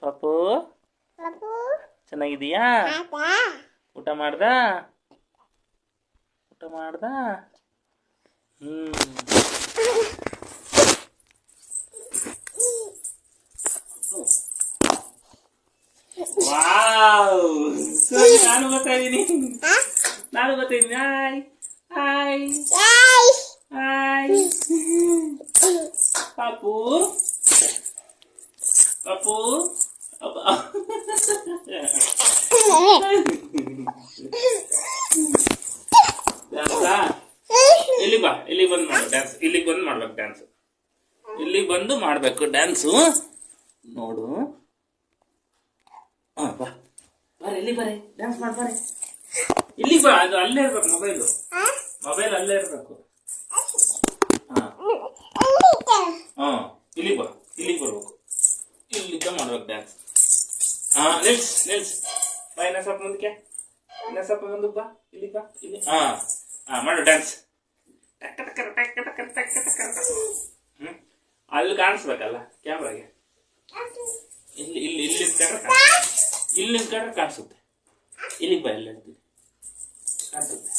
ಪಪ್ಪು ಚೆನ್ನಾಗಿದೀಯಾ? ಊಟ ಮಾಡ್ದ? ಊಟ ಮಾಡ್ದ? ವಾವ್, ನಾನು ಬರ್ತಾ ಇದ್ದೀನಿ. ಹಾಯ್ ಹಾಯ್ ಹಾಯ್ ಪಾಪು ಪಾಪು ಇಲ್ಲಿ ಬಾ, ಇಲ್ಲಿ ಬಂದು ಮಾಡು ಡ್ಯಾನ್ಸ್. ಇಲ್ಲಿಗೆ ಬಂದು ಮಾಡ್ಬೇಕು ಡ್ಯಾನ್ಸ್. ಇಲ್ಲಿಗೆ ಬಂದು ಮಾಡ್ಬೇಕು ಡ್ಯಾನ್ಸು. ನೋಡು, ಬಾ ಬರ್ರಿ, ಇಲ್ಲಿ ಬರ್ರಿ, ಡ್ಯಾನ್ಸ್ ಮಾಡಿ ಬರ್ರಿ. ಇಲ್ಲಿಗೆ ಬಾ, ಅದು ಅಲ್ಲೇ ಇರ್ಬೇಕು. ಮೊಬೈಲ್ ಅಲ್ಲೇ ಇರ್ಬೇಕು. ಇಲ್ಲಿಗೆ ಬಾ, ಇಲ್ಲಿಗೆ ಬರ್ಬೇಕು. ಇಲ್ಲಿದ್ದ ಮಾಡ್ಬೇಕು ಡ್ಯಾನ್ಸ್. ನಿಲ್ಸ್ ಬಾ, ಇನ್ನ ಸ್ವಲ್ಪ ಮುಂದಕ್ಕೆ, ಇನ್ನ ಸ್ವಲ್ಪ ಮುಂದಕ್ಕೆ ಬಾ. ಇಲ್ಲಿ ಬಾ, ಇಲ್ಲಿ. ಮಾಡು ಡ್ಯಾನ್ಸ್. ಅಲ್ಲಿ ಕಾಣಿಸ್ಬೇಕಲ್ಲ ಕ್ಯಾಮ್ರಾಗೆ. ಇಲ್ಲಿ ಇಲ್ಲಿ ಇಲ್ಲಿ ಇಲ್ಲಿ ಕಂಡ್ರೆ ಕಾಣಿಸುತ್ತೆ. ಇಲ್ಲಿಗೆ ಬಾ, ಎಲ್ಲ ಹೇಳ್ತೀನಿ ಕಾಣಿಸುತ್ತೆ.